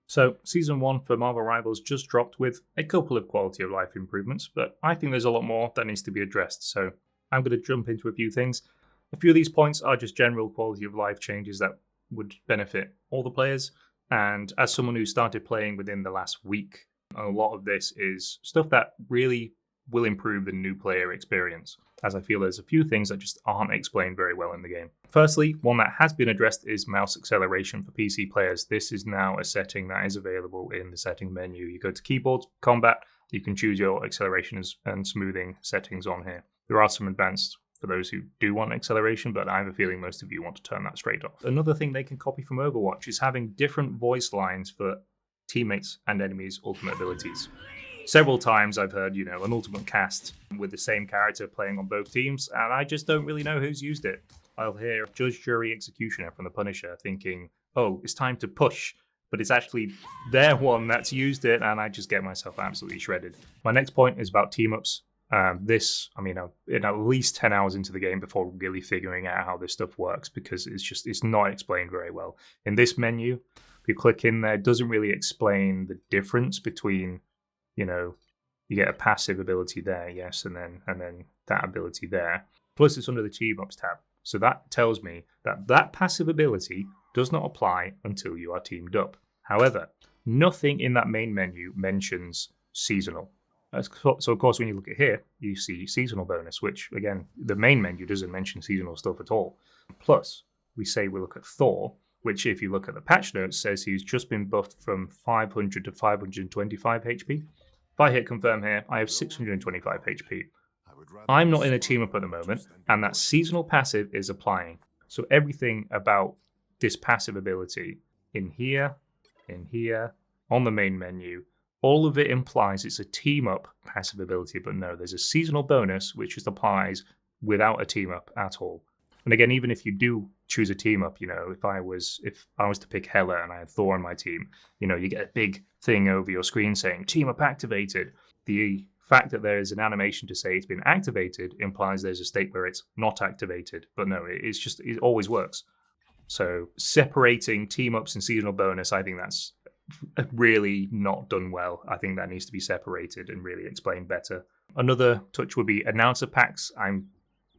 So, Season 1 for Marvel Rivals just dropped with a couple of quality of life improvements, but I think there's a lot more that needs to be addressed, so I'm going to jump into a few things. A few of these points are just general quality of life changes that would benefit all the players, and as someone who started playing within the last week, a lot of this is stuff that really will improve the new player experience, as I feel there's a few things that just aren't explained very well in the game. Firstly, one that has been addressed is mouse acceleration for PC players. This is now a setting that is available in the settings menu. You go to keyboard, combat, you can choose your acceleration and smoothing settings on here. There are some advanced for those who do want acceleration, but I have a feeling most of you want to turn that straight off. Another thing they can copy from Overwatch is having different voice lines for teammates and enemies' ultimate abilities. Several times I've heard, an ultimate cast with the same character playing on both teams, and I just don't really know who's used it. I'll hear Judge, Jury, Executioner from the Punisher thinking, oh, it's time to push, but it's actually their one that's used it, and I just get myself absolutely shredded. My next point is about team-ups. I'm in at least 10 hours into the game before really figuring out how this stuff works, because it's not explained very well. In this menu, if you click in there, it doesn't really explain the difference between you get a passive ability there, yes, and then that ability there. Plus, it's under the team ups tab. So that tells me that passive ability does not apply until you are teamed up. However, nothing in that main menu mentions seasonal. So, of course, when you look at here, you see seasonal bonus, which, again, the main menu doesn't mention seasonal stuff at all. Plus, we look at Thor, which, if you look at the patch notes, says he's just been buffed from 500 to 525 HP. If I hit confirm here, I have 625 HP. I'm not in a team up at the moment, and that seasonal passive is applying. So everything about this passive ability in here, on the main menu, all of it implies it's a team up passive ability, but no, there's a seasonal bonus which just applies without a team up at all. And again, even if you do choose a team up, if I was to pick Hela and I had Thor on my team, you get a big thing over your screen saying team up activated. The fact that there is an animation to say it's been activated implies there's a state where it's not activated. But no, it always works. So separating team ups and seasonal bonus, I think that's really not done well. I think that needs to be separated and really explained better. Another touch would be announcer packs. I'm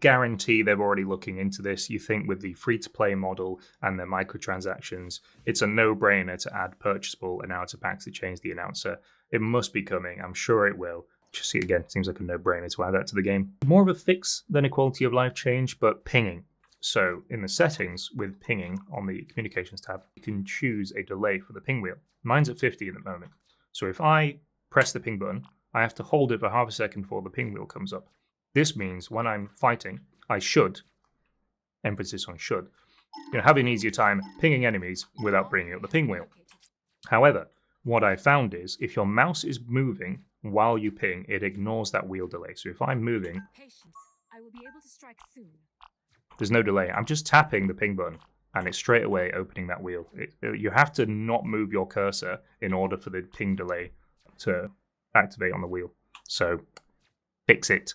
guarantee they're already looking into this. You think with the free-to-play model and their microtransactions, it's a no-brainer to add purchasable announcer packs to change the announcer. It must be coming. I'm sure it will. Just see, again, seems like a no-brainer to add that to the game. More of a fix than a quality of life change, but pinging. So in the settings with pinging on the communications tab, you can choose a delay for the ping wheel. Mine's at 50 at the moment. So if I press the ping button, I have to hold it for half a second before the ping wheel comes up. This means when I'm fighting, I should, emphasis on should, have an easier time pinging enemies without bringing up the ping wheel. However, what I found is if your mouse is moving while you ping, it ignores that wheel delay. So if I'm moving, I will be able to strike soon. There's no delay. I'm just tapping the ping button and it's straight away opening that wheel. You have to not move your cursor in order for the ping delay to activate on the wheel. So fix it.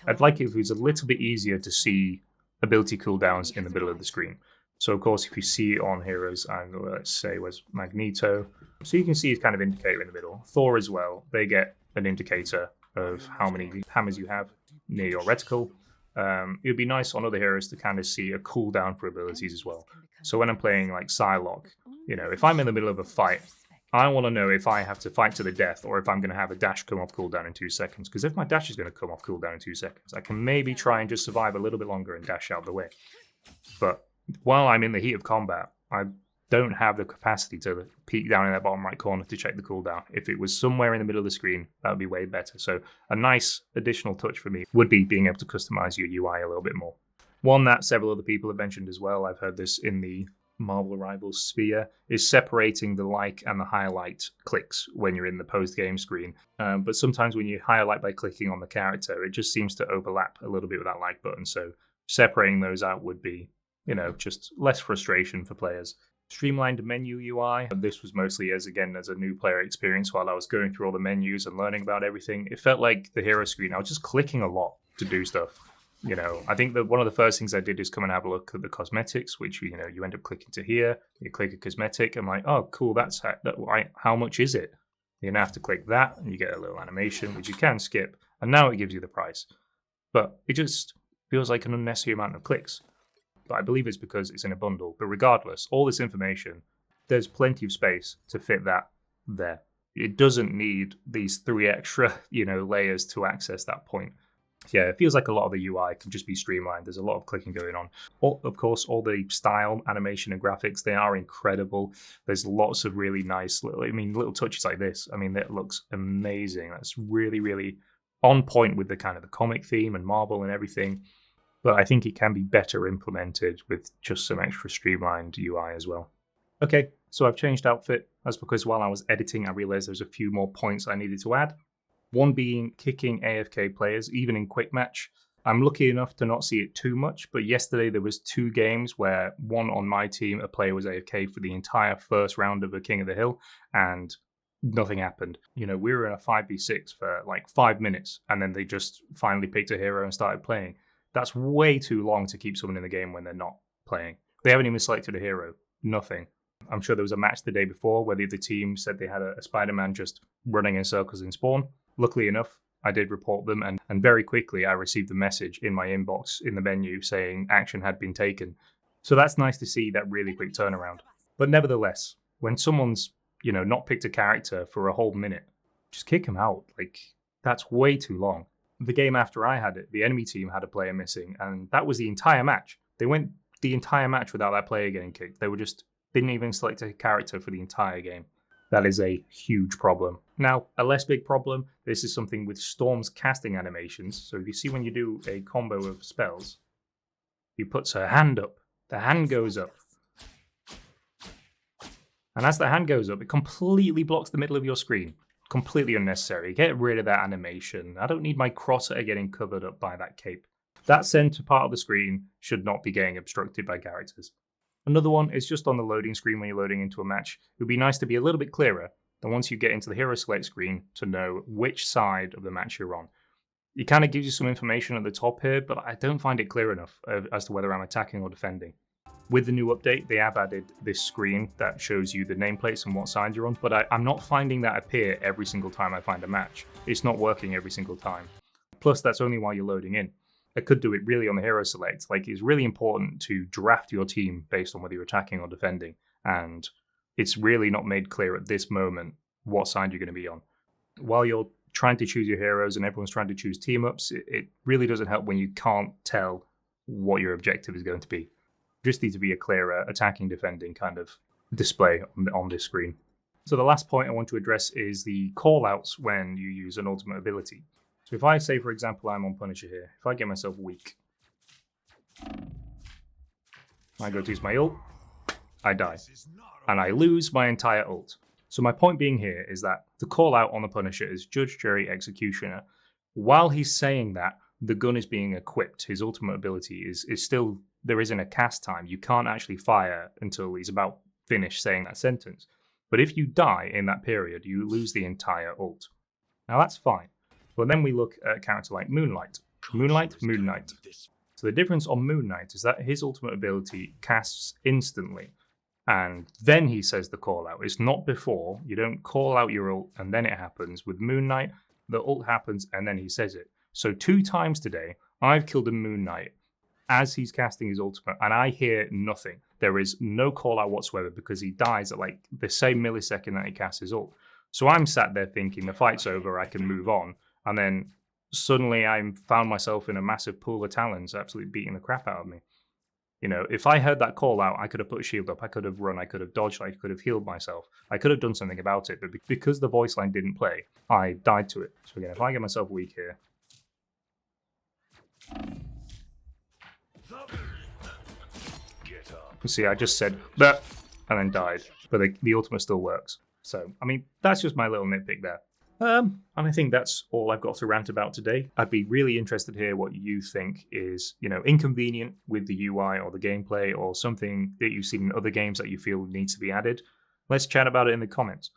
I'd like it if it was a little bit easier to see ability cooldowns in the middle of the screen. So, of course, if you see on heroes, let's say, where's Magneto? So you can see his kind of indicator in the middle. Thor as well, they get an indicator of how many hammers you have near your reticle. It would be nice on other heroes to kind of see a cooldown for abilities as well. So when I'm playing like Psylocke, if I'm in the middle of a fight, I want to know if I have to fight to the death or if I'm going to have a dash come off cooldown in 2 seconds. Because if my dash is going to come off cooldown in 2 seconds, I can maybe try and just survive a little bit longer and dash out of the way. But while I'm in the heat of combat, I don't have the capacity to peek down in that bottom right corner to check the cooldown. If it was somewhere in the middle of the screen, that would be way better. So a nice additional touch for me would be being able to customize your UI a little bit more. One that several other people have mentioned as well, I've heard this in the Marvel Rivals sphere, is separating the like and the highlight clicks when you're in the post-game screen. But sometimes when you highlight by clicking on the character, it just seems to overlap a little bit with that like button. So separating those out would be, just less frustration for players. Streamlined menu UI. This was mostly as a new player experience while I was going through all the menus and learning about everything. It felt like the hero screen, I was just clicking a lot to do stuff. I think that one of the first things I did is come and have a look at the cosmetics, which, you end up clicking to here, you click a cosmetic, I'm like, oh, cool, how much is it? You're going to have to click that, and you get a little animation, which you can skip, and now it gives you the price. But it just feels like an unnecessary amount of clicks. But I believe it's because it's in a bundle. But regardless, all this information, there's plenty of space to fit that there. It doesn't need these 3 extra, layers to access that point. Yeah, it feels like a lot of the UI can just be streamlined. There's a lot of clicking going on. Of course, all the style, animation, and graphics, they are incredible. There's lots of really nice little touches like this. That looks amazing. That's really, really on point with the kind of the comic theme and Marvel and everything. But I think it can be better implemented with just some extra streamlined UI as well. Okay, so I've changed outfit. That's because while I was editing, I realized there's a few more points I needed to add. One being kicking AFK players, even in quick match. I'm lucky enough to not see it too much, but yesterday there was 2 games where one on my team, a player was AFK for the entire first round of a King of the Hill, and nothing happened. We were in a 5v6 for like 5 minutes, and then they just finally picked a hero and started playing. That's way too long to keep someone in the game when they're not playing. They haven't even selected a hero. Nothing. I'm sure there was a match the day before where the other team said they had a Spider-Man just running in circles in spawn. Luckily enough, I did report them, and very quickly I received a message in my inbox in the menu saying action had been taken. So that's nice to see that really quick turnaround. But nevertheless, when someone's, not picked a character for a whole minute, just kick them out. That's way too long. The game after I had it, the enemy team had a player missing, and that was the entire match. They went the entire match without that player getting kicked. They didn't even select a character for the entire game. That is a huge problem. Now, a less big problem, this is something with Storm's casting animations. So if you see when you do a combo of spells, he puts her hand up, the hand goes up. And as the hand goes up, it completely blocks the middle of your screen. Completely unnecessary. Get rid of that animation. I don't need my crosshair getting covered up by that cape. That center part of the screen should not be getting obstructed by characters. Another one is just on the loading screen when you're loading into a match. It would be nice to be a little bit clearer than once you get into the hero select screen to know which side of the match you're on. It kind of gives you some information at the top here, but I don't find it clear enough as to whether I'm attacking or defending. With the new update, they have added this screen that shows you the nameplates and what side you're on, but I'm not finding that appear every single time I find a match. It's not working every single time. Plus, that's only while you're loading in. I could do it really on the hero select. It's really important to draft your team based on whether you're attacking or defending. And it's really not made clear at this moment what side you're going to be on. While you're trying to choose your heroes and everyone's trying to choose team ups, it really doesn't help when you can't tell what your objective is going to be. Just needs to be a clearer attacking, defending kind of display on this screen. So the last point I want to address is the callouts when you use an ultimate ability. So if I say, for example, I'm on Punisher here, if I get myself weak, I go to use my ult, I die, and I lose my entire ult. So my point being here is that the call out on the Punisher is Judge, Jury, Executioner. While he's saying that, the gun is being equipped. His ultimate ability is still, there isn't a cast time. You can't actually fire until he's about finished saying that sentence. But if you die in that period, you lose the entire ult. Now that's fine. But then we look at a character like Moonlight. Moon Knight. So the difference on Moon Knight is that his ultimate ability casts instantly. And then he says the call out. It's not before. You don't call out your ult and then it happens. With Moon Knight, the ult happens and then he says it. So 2 times today, I've killed a Moon Knight as he's casting his ultimate, and I hear nothing. There is no call out whatsoever because he dies at the same millisecond that he casts his ult. So I'm sat there thinking the fight's over, I can move on. And then suddenly I found myself in a massive pool of talons absolutely beating the crap out of me. If I heard that call out, I could have put a shield up, I could have run, I could have dodged, I could have healed myself. I could have done something about it, but because the voice line didn't play, I died to it. So again, if I get myself weak here, you see, I just said that and then died, but the ultimate still works. So, that's just my little nitpick there. And I think that's all I've got to rant about today. I'd be really interested to hear what you think is, inconvenient with the UI or the gameplay or something that you've seen in other games that you feel needs to be added. Let's chat about it in the comments.